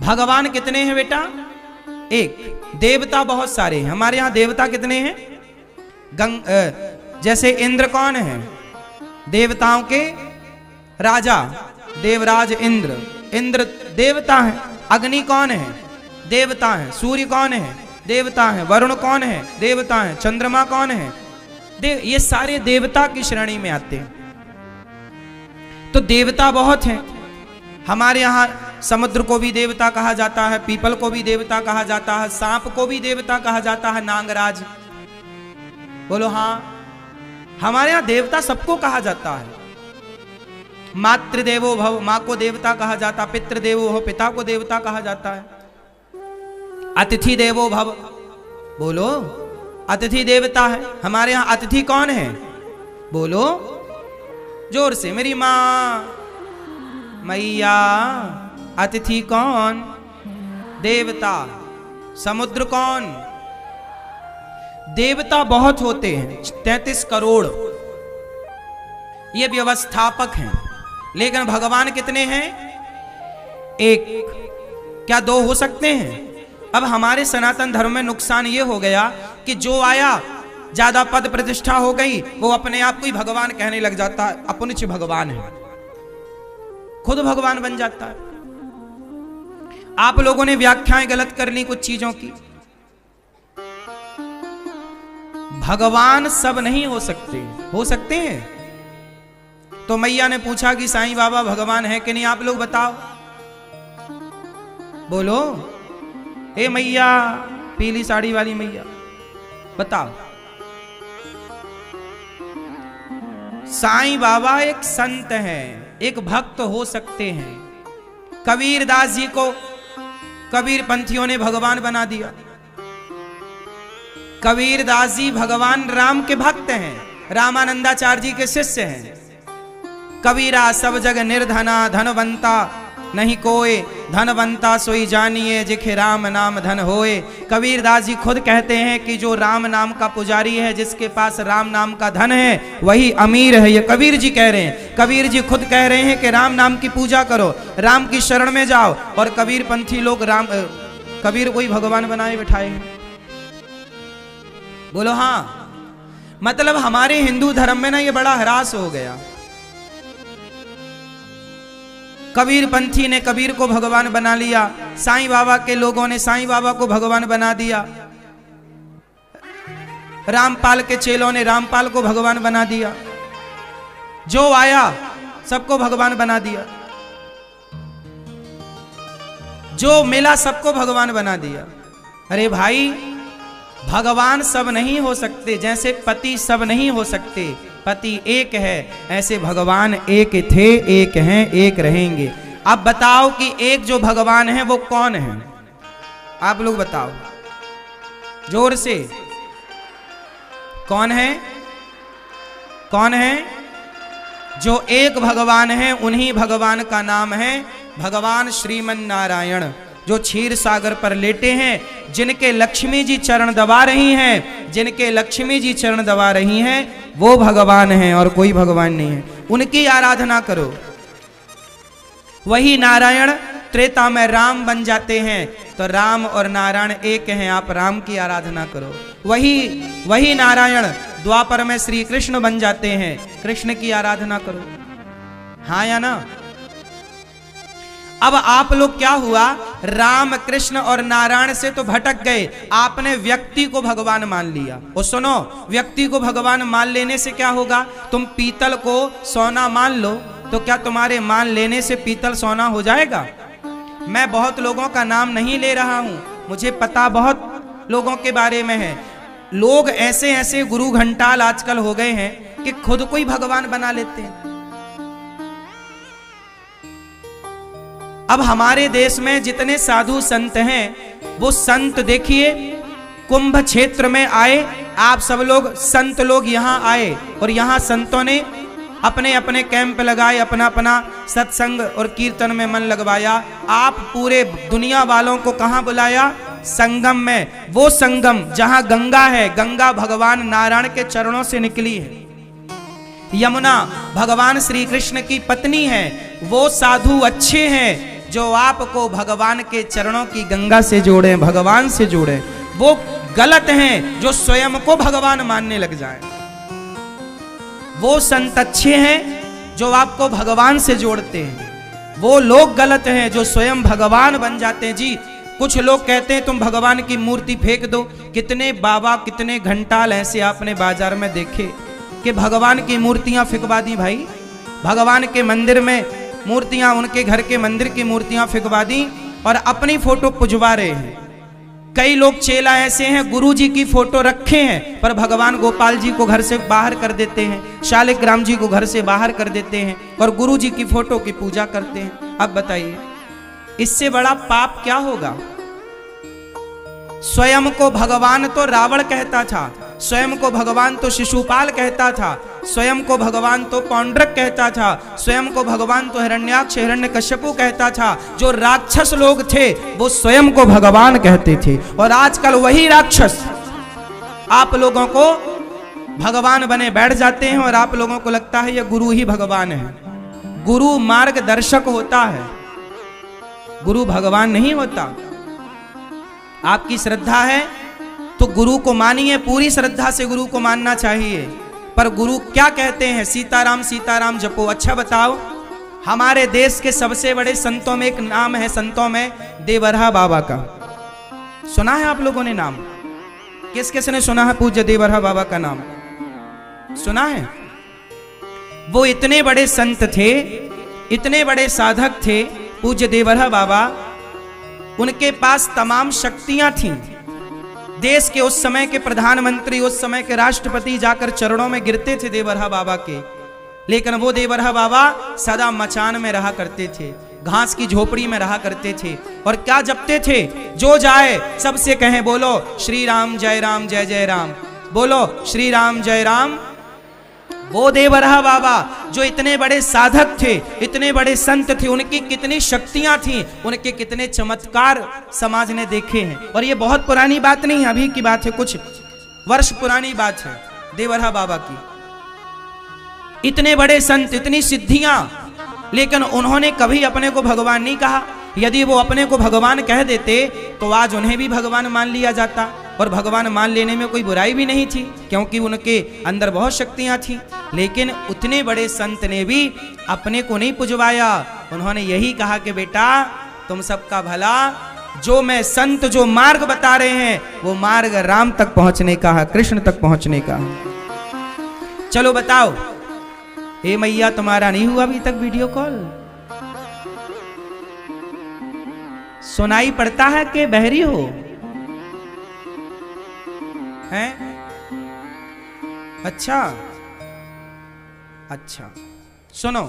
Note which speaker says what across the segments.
Speaker 1: भगवान कितने हैं बेटा? एक। देवता बहुत सारे हैं। हमारे यहां देवता कितने हैं? जैसे इंद्र कौन है? देवताओं के राजा, देवराज इंद्र, इंद्र देवता है। अग्नि कौन है? देवता है। सूर्य कौन है? देवता है। वरुण कौन है? देवता है। चंद्रमा कौन है? ये सारे देवता की श्रेणी में आते हैं। तो देवता बहुत हैं। हमारे यहाँ समुद्र को भी देवता कहा जाता है, पीपल को भी देवता कहा जाता है, सांप को भी देवता कहा जाता है, नागराज। बोलो हाँ। हमारे यहाँ देवता सबको कहा जाता है। मातृदेवो भव, माँ को देवता कहा जाता, पितृदेवो भव, पिता को देवता कहा जाता है। अतिथि देवो भव, बोलो अतिथि देवता है। हमारे यहाँ अतिथि कौन है? बोलो जोर से, मेरी माँ, मैया। अतिथि कौन? देवता। समुद्र कौन? देवता बहुत होते हैं, 33 करोड़। ये व्यवस्थापक हैं। लेकिन भगवान कितने हैं? एक। क्या दो हो सकते हैं? अब हमारे सनातन धर्म में नुकसान ये हो गया कि जो आया, ज्यादा पद प्रतिष्ठा हो गई, वो अपने आप को ही भगवान कहने लग जाता है, अपनिच भगवान है, खुद भगवान बन जाता है। आप लोगों ने व्याख्याएं गलत कर ली कुछ चीजों की। भगवान सब नहीं हो सकते, हो सकते हैं। तो मैया ने पूछा कि साईं बाबा भगवान है कि नहीं, आप लोग बताओ। बोलो ए मैया, पीली साड़ी वाली मैया, बताओ। साईं बाबा एक संत हैं, एक भक्त हो सकते हैं। कबीरदास जी को कबीर पंथियों ने भगवान बना दिया। कबीरदास जी भगवान राम के भक्त हैं, रामानंदाचार्य जी के शिष्य हैं। कबीरा सब जग निर्धना, धनवंता नहीं कोय, धनवंता सोई जानिए, जिखे राम नाम धन होए। कबीरदास जी खुद कहते हैं कि जो राम नाम का पुजारी है, जिसके पास राम नाम का धन है, वही अमीर है। ये कबीर जी कह रहे हैं। कबीर जी खुद कह रहे हैं कि राम नाम की पूजा करो, राम की शरण में जाओ। और कबीर पंथी लोग कबीर को ही भगवान बनाए बिठाए हैं। बोलो हाँ। मतलब हमारे हिंदू धर्म में ना ये बड़ा ह्रास हो गया। कबीर पंथी ने कबीर को भगवान बना लिया, साईं बाबा के लोगों ने साईं बाबा को भगवान बना दिया, रामपाल के चेलों ने रामपाल को भगवान बना दिया। जो आया सबको भगवान बना दिया, जो मिला सबको भगवान बना दिया। अरे भाई, भगवान सब नहीं हो सकते। जैसे पति सब नहीं हो सकते, पति एक है, ऐसे भगवान एक थे, एक हैं, एक रहेंगे। अब बताओ कि एक जो भगवान है वो कौन है? आप लोग बताओ जोर से, कौन है? कौन है? जो एक भगवान है, उन्हीं भगवान का नाम है भगवान श्रीमन नारायण, जो क्षीर सागर पर लेटे हैं, जिनके लक्ष्मी जी चरण दबा रही हैं, जिनके लक्ष्मी जी चरण दबा रही हैं, वो भगवान हैं और कोई भगवान नहीं है। उनकी आराधना करो। वही नारायण त्रेता में राम बन जाते हैं, तो राम और नारायण एक हैं, आप राम की आराधना करो। वही नारायण द्वापर में श्री कृष्ण बन जाते हैं, कृष्ण की आराधना करो। हाँ या ना? अब आप लोग क्या हुआ, राम कृष्ण और नारायण से तो भटक गए, आपने व्यक्ति को भगवान मान लिया। और सुनो, व्यक्ति को भगवान मान लेने से क्या होगा? तुम पीतल को सोना मान लो, तो क्या तुम्हारे मान लेने से पीतल सोना हो जाएगा? मैं बहुत लोगों का नाम नहीं ले रहा हूं, मुझे पता बहुत लोगों के बारे में है। लोग ऐसे ऐसे गुरु घंटाल आजकल हो गए हैं कि खुद को ही भगवान बना लेते हैं। अब हमारे देश में जितने साधु संत हैं, वो संत देखिए कुंभ क्षेत्र में आए, आप सब लोग संत लोग यहाँ आए और यहाँ संतों ने अपने अपने कैंप लगाए, अपना अपना सत्संग और कीर्तन में मन लगवाया। आप पूरे दुनिया वालों को कहाँ बुलाया? संगम में। वो संगम जहाँ गंगा है, गंगा भगवान नारायण के चरणों से निकली है। यमुना भगवान श्री कृष्ण की पत्नी है। वो साधु अच्छे हैं जो आपको भगवान के चरणों की गंगा से जोड़े, भगवान से जोड़े। वो गलत हैं जो स्वयं को भगवान मानने लग जाए। वो संत अच्छे हैं जो आपको भगवान से जोड़ते हैं। वो लोग गलत हैं जो स्वयं भगवान बन जाते हैं। जी, कुछ लोग कहते हैं तुम भगवान की मूर्ति फेंक दो। कितने बाबा, कितने घंटाल ऐसे आपने बाजार में देखे कि भगवान की मूर्तियां फिकवा दी भाई। भगवान के मंदिर में मूर्तियां, उनके घर के मंदिर की मूर्तियां फिकवा दी और अपनी फोटो पुजवा रहे हैं। कई लोग चेला ऐसे हैं, गुरु जी की फोटो रखे हैं पर भगवान गोपाल जी को घर से बाहर कर देते हैं, शालिग्राम जी को घर से बाहर कर देते हैं और गुरु जी की फोटो की पूजा करते हैं। अब बताइए इससे बड़ा पाप क्या होगा? स्वयं को भगवान तो रावण कहता था, स्वयं को भगवान तो शिशुपाल कहता था, स्वयं को भगवान तो पौंड्रक कहता था, स्वयं को भगवान तो हिरण्याक्ष, हिरण्यकश्यपु कहता था। जो राक्षस लोग थे वो स्वयं को भगवान कहते थे और आजकल वही राक्षस आप लोगों को भगवान बने बैठ जाते हैं और आप लोगों को लगता है ये गुरु ही भगवान है। गुरु मार्गदर्शक होता है, गुरु भगवान नहीं होता। आपकी श्रद्धा है तो गुरु को मानिए, पूरी श्रद्धा से गुरु को मानना चाहिए। पर गुरु क्या कहते हैं? सीताराम सीताराम जपो। अच्छा बताओ, हमारे देश के सबसे बड़े संतों में एक नाम है, संतों में देवरहा बाबा का। सुना है आप लोगों ने नाम? किस किस ने सुना है पूज्य देवरहा बाबा का नाम? सुना है? वो इतने बड़े संत थे, इतने बड़े साधक थे पूज्य देवरहा बाबा। उनके पास तमाम शक्तियां थीं। देश के उस समय के प्रधानमंत्री, उस समय के राष्ट्रपति जाकर चरणों में गिरते थे देवरहा बाबा के। लेकिन वो देवरहा बाबा सदा मचान में रहा करते थे, घास की झोपड़ी में रहा करते थे और क्या जपते थे? जो जाए सबसे कहें बोलो श्री राम जय राम जय जय राम, बोलो श्री राम जय राम। वो देवरहा बाबा जो इतने बड़े साधक थे, इतने बड़े संत थे, उनकी कितनी शक्तियां थी, उनके कितने चमत्कार समाज ने देखे हैं। और ये बहुत पुरानी बात नहीं है, अभी की बात है, कुछ वर्ष पुरानी बात है देवरहा बाबा की। इतने बड़े संत, इतनी सिद्धियां, लेकिन उन्होंने कभी अपने को भगवान नहीं कहा। यदि वो अपने को भगवान कह देते तो आज उन्हें भी भगवान मान लिया जाता और भगवान मान लेने में कोई बुराई भी नहीं थी क्योंकि उनके अंदर बहुत शक्तियां थी। लेकिन उतने बड़े संत ने भी अपने को नहीं पुजवाया। उन्होंने यही कहा कि बेटा तुम सबका भला, जो मैं संत जो मार्ग बता रहे हैं वो मार्ग राम तक पहुंचने का है, कृष्ण तक पहुंचने का है। चलो बताओ, हे मैया तुम्हारा नहीं हुआ अभी तक वीडियो कॉल? सुनाई पड़ता है कि बहरी हो? हैं? अच्छा अच्छा, सुनो।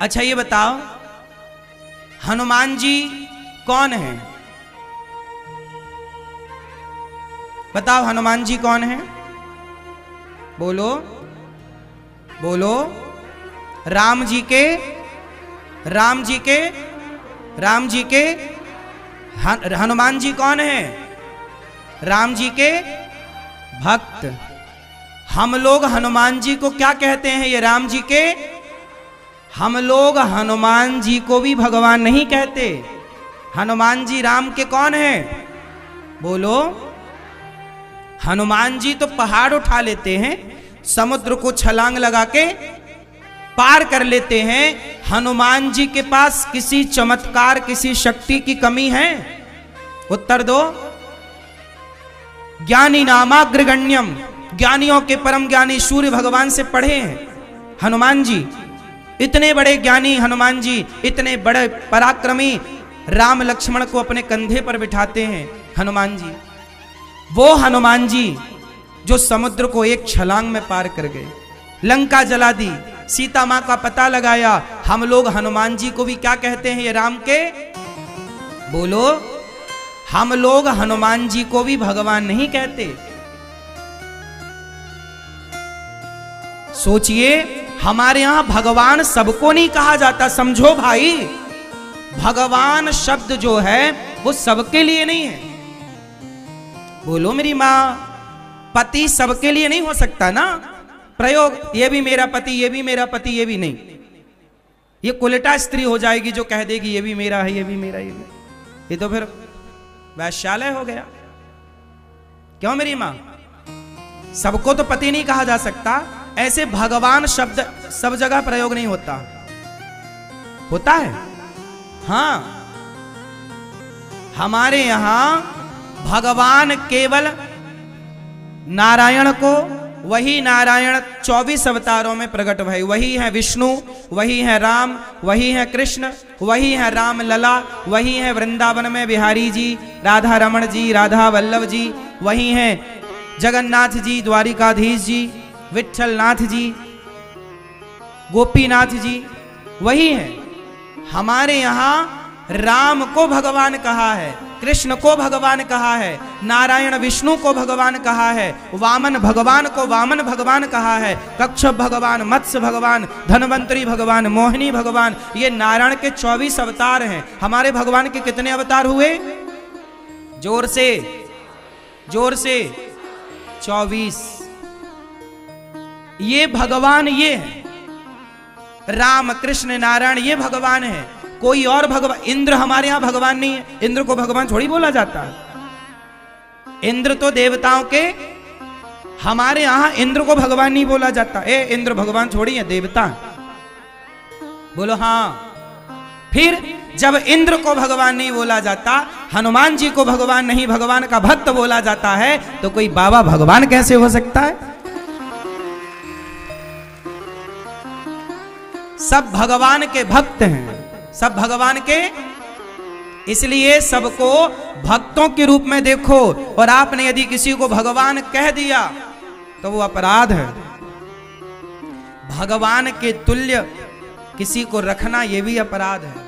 Speaker 1: अच्छा ये बताओ, हनुमान जी कौन है? बताओ हनुमान जी कौन है? बोलो बोलो। राम जी के हनुमान जी कौन है? राम जी के भक्त। हम लोग हनुमान जी को क्या कहते हैं? ये राम जी के, हम लोग हनुमान जी को भी भगवान नहीं कहते। हनुमान जी राम के कौन है? बोलो। हनुमान जी तो पहाड़ उठा लेते हैं, समुद्र को छलांग लगा के पार कर लेते हैं। हनुमान जी के पास किसी चमत्कार, किसी शक्ति की कमी है? उत्तर दो। ज्ञानी नामाग्रगण्यम, ज्ञानियों के परम ज्ञानी सूर्य भगवान से पढ़े हैं हनुमान जी। इतने बड़े ज्ञानी हनुमान जी, इतने बड़े पराक्रमी, राम लक्ष्मण को अपने कंधे पर बिठाते हैं हनुमान जी। वो हनुमान जी जो समुद्र को एक छलांग में पार कर गए, लंका जला दी, सीता मां का पता लगाया। हम लोग हनुमान जी को भी क्या कहते हैं? ये राम के। बोलो। हम लोग हनुमान जी को भी भगवान नहीं कहते। सोचिए, हमारे यहां भगवान सबको नहीं कहा जाता, समझो भाई। भगवान शब्द जो है वो सबके लिए नहीं है। बोलो मेरी मां। पति सबके लिए नहीं हो सकता ना प्रयोग, ये भी मेरा पति, ये भी मेरा पति, ये भी नहीं। ये कुलटा स्त्री हो जाएगी जो कह देगी ये भी मेरा है, ये भी मेरा, ये तो फिर वैश्यालय हो गया। क्यों मेरी मां? सबको तो पति नहीं कहा जा सकता, ऐसे भगवान शब्द सब जगह प्रयोग नहीं होता, होता है। हां, हमारे यहां भगवान केवल नारायण को, वही नारायण 24 अवतारों में प्रकट भय, वही है विष्णु, वही है राम, वही है कृष्ण, वही है राम लला, वही है वृंदावन में बिहारी जी, राधा रमण जी, राधा वल्लभ जी, वही है जगन्नाथ जी, द्वारिकाधीश जी, विठल नाथ जी, गोपीनाथ जी, वही है। हमारे यहां राम को भगवान कहा है, कृष्ण को भगवान कहा है, नारायण विष्णु को भगवान कहा है, वामन भगवान को वामन भगवान कहा है, कच्छप भगवान, मत्स्य भगवान, धनवंतरी भगवान, मोहिनी भगवान, ये नारायण के 24 अवतार हैं। हमारे भगवान के कितने अवतार हुए? जोर से, जोर से 24। ये भगवान ये है, राम कृष्ण नारायण ये भगवान है, कोई और भगवान। इंद्र हमारे यहां भगवान नहीं है, इंद्र को भगवान थोड़ी बोला जाता है। इंद्र तो देवताओं के, हमारे यहां इंद्र को भगवान नहीं बोला जाता। ए इंद्र भगवान थोड़ी है, देवता। बोलो हां। फिर जब इंद्र को भगवान नहीं बोला जाता, हनुमान जी को भगवान नहीं, भगवान का भक्त बोला जाता है, तो कोई बाबा भगवान कैसे हो सकता है? सब भगवान के भक्त हैं, सब भगवान के, इसलिए सबको भक्तों के रूप में देखो। और आपने यदि किसी को भगवान कह दिया तो वो अपराध है। भगवान के तुल्य किसी को रखना ये भी अपराध है।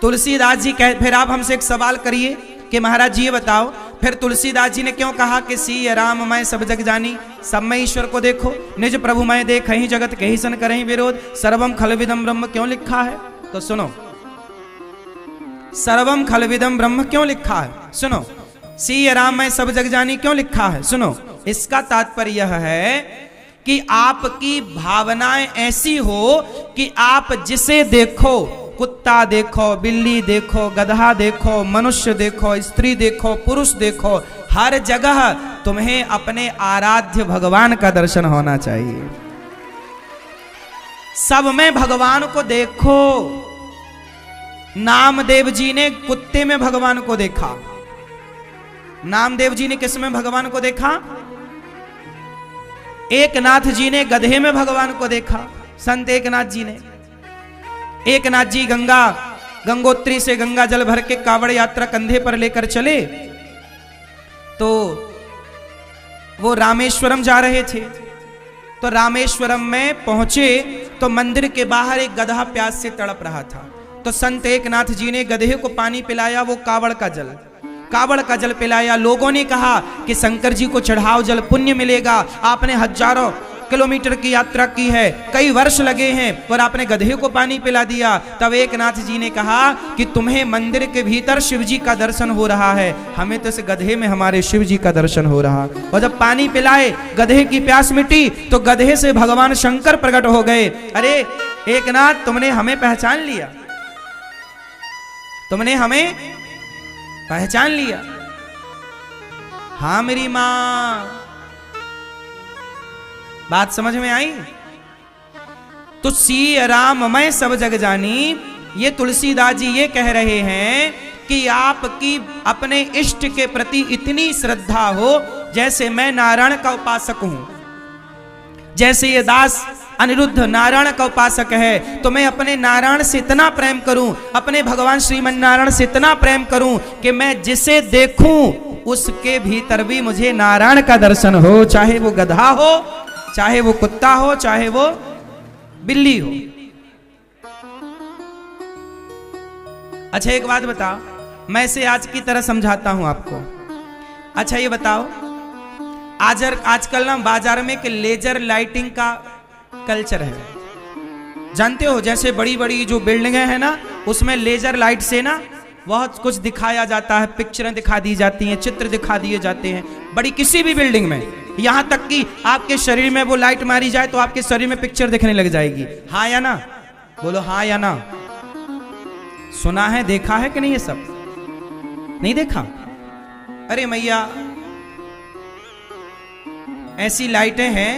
Speaker 1: तुलसीदास जी कह, फिर आप हमसे एक सवाल करिए कि महाराज जी ये बताओ, फिर तुलसीदास जी ने क्यों कहा कि सी राम मैं सब जग जानी? सब में ईश्वर को देखो, निज प्रभु मैं देख ही जगत कहीं सन करें विरोध, सर्वम खलविदम ब्रह्म क्यों लिखा है? तो सुनो, सर्वम खलविदम ब्रह्म क्यों लिखा है? सुनो, सी राम मैं सब जग जानी क्यों लिखा है? सुनो, इसका तात्पर्य यह है कि आपकी भावनाएं ऐसी हो कि आप जिसे देखो, कुत्ता देखो, बिल्ली देखो, गधा देखो, मनुष्य देखो, स्त्री देखो, पुरुष देखो, हर जगह तुम्हें अपने आराध्य भगवान का दर्शन होना चाहिए। सब में भगवान को देखो। नामदेव जी ने कुत्ते में भगवान को देखा। नामदेव जी ने किस में भगवान को देखा? एकनाथ जी ने गधे में भगवान को देखा। संत एकनाथ जी ने, एकनाथ जी गंगोत्री से गंगा जल भर के कावड़ यात्रा कंधे पर लेकर चले, तो वो रामेश्वरम जा रहे थे। तो रामेश्वरम में पहुंचे तो मंदिर के बाहर एक गधा प्यास से तड़प रहा था। तो संत एकनाथ जी ने गधे को पानी पिलाया, वो कावड़ का जल पिलाया। लोगों ने कहा कि शंकर जी को चढ़ाओ जल, पुण्य मिलेगा। आपने हजारों किलोमीटर की यात्रा की है, कई वर्ष लगे हैं, पर आपने गधे को पानी पिला दिया। तब एकनाथ जी ने कहा कि तुम्हें मंदिर के भीतर शिव जी का दर्शन हो रहा है, हमें तो इस गधे में हमारे शिव जी का दर्शन हो रहा। और जब पानी पिलाए, गधे की प्यास मिटी, तो गधे से भगवान शंकर प्रकट हो गए। अरे एकनाथ, तुमने हमें पहचान लिया, तुमने हमें पहचान लिया। हाँ मेरी मां, बात समझ में आई? तो सी राम मैं सब जग जानी, ये तुलसीदास जी ये कह रहे हैं कि आपकी अपने इष्ट के प्रति इतनी श्रद्धा हो, जैसे मैं नारायण का उपासक हूं, जैसे ये दास अनिरुद्ध नारायण का उपासक है, तो मैं अपने नारायण से इतना प्रेम करूं, अपने भगवान श्रीमन नारायण से इतना प्रेम करूं कि मैं जिसे देखूं उसके भीतर भी मुझे नारायण का दर्शन हो, चाहे वो गधा हो, चाहे वो कुत्ता हो, चाहे वो बिल्ली हो। अच्छा एक बात बताओ, मैं इसे आज की तरह समझाता हूं आपको। अच्छा ये बताओ, आजकल ना बाजार में कि लेजर लाइटिंग का कल्चर है, जानते हो? जैसे बड़ी बड़ी जो बिल्डिंगें हैं ना, उसमें लेजर लाइट से ना बहुत कुछ दिखाया जाता है, पिक्चरें दिखा दी जाती हैं, चित्र दिखा दिए जाते हैं, बड़ी किसी भी बिल्डिंग में। यहां तक कि आपके शरीर में वो लाइट मारी जाए तो आपके शरीर में पिक्चर दिखने लग जाएगी। हाँ या ना? बोलो हाँ या ना। सुना है, देखा है कि नहीं? ये सब नहीं देखा? अरे मैया, ऐसी लाइटें हैं,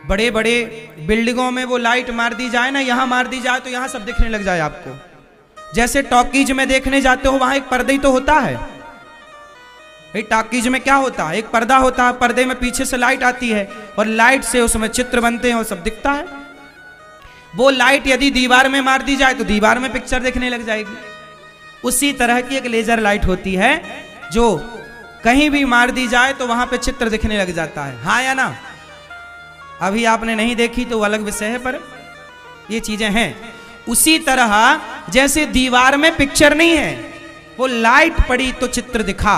Speaker 1: बड़े बड़े बिल्डिंगों में वो लाइट मार दी जाए ना, यहां मार दी जाए तो यहां सब दिखने लग जाए आपको। जैसे टॉकीज में देखने जाते हो, वहां एक पर्दा ही तो होता है। टॉकीज में क्या होता है? एक पर्दा होता है, पर्दे में पीछे से लाइट आती है और लाइट से उसमें चित्र बनते हैं और सब दिखता है। वो लाइट यदि दीवार में मार दी जाए तो दीवार में पिक्चर देखने लग जाएगी। उसी तरह की एक लेजर लाइट होती है जो कहीं भी मार दी जाए तो वहां पे चित्र दिखने लग जाता है। हाँ या ना? अभी आपने नहीं देखी तो अलग विषय है, पर ये चीजें हैं। उसी तरह जैसे दीवार में पिक्चर नहीं है, वो लाइट पड़ी तो चित्र दिखा,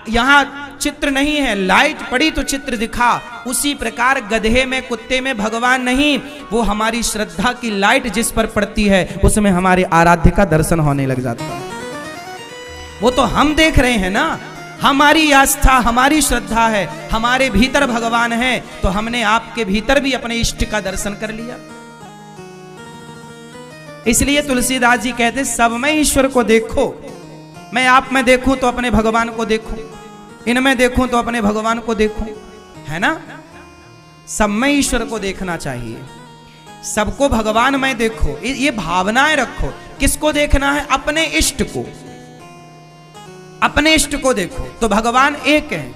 Speaker 1: यहां चित्र नहीं है, लाइट पड़ी तो चित्र दिखा। उसी प्रकार गधे में, कुत्ते में भगवान नहीं, वो हमारी श्रद्धा की लाइट जिस पर पड़ती है उसमें हमारे आराध्य का दर्शन होने लग जाता है। वो तो हम देख रहे हैं ना, हमारी आस्था, हमारी श्रद्धा है, हमारे भीतर भगवान है, तो हमने आपके भीतर भी अपने इष्ट का दर्शन कर लिया। इसलिए तुलसीदास जी कहते, सब में ईश्वर को देखो। मैं आप में देखूं तो अपने भगवान को देखूं, इनमें देखूं तो अपने भगवान को देखूं, है ना? सब में ईश्वर को देखना चाहिए, सबको भगवान में देखो, ये भावनाएं रखो। किसको देखना है? अपने इष्ट को, अपने इष्ट को देखो तो भगवान एक है,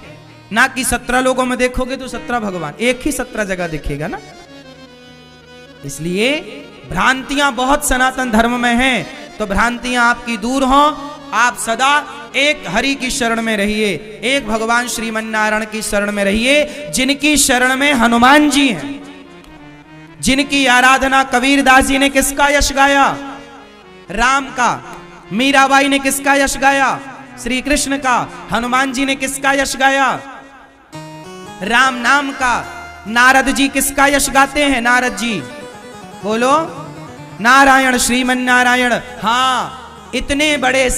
Speaker 1: ना कि 17 लोगों में देखोगे तो 17 भगवान, एक ही 17 जगह दिखेगा ना। इसलिए भ्रांतियां बहुत सनातन धर्म में हैं, तो भ्रांतियां आपकी दूर हों। आप सदा एक हरि की शरण में रहिए, एक भगवान श्रीमन्नारायण की शरण में रहिए, जिनकी शरण में हनुमान जी हैं, जिनकी आराधना कबीरदास जी ने किसका यश गाया? राम का। मीराबाई ने किसका यश गाया? श्री कृष्ण का। हनुमान जी ने किसका यश गाया? राम नाम का। नारद जी किसका यश गाते हैं? नारद जी बोलो नारायण, श्रीमन्नारायण। हाँ, इतने बड़े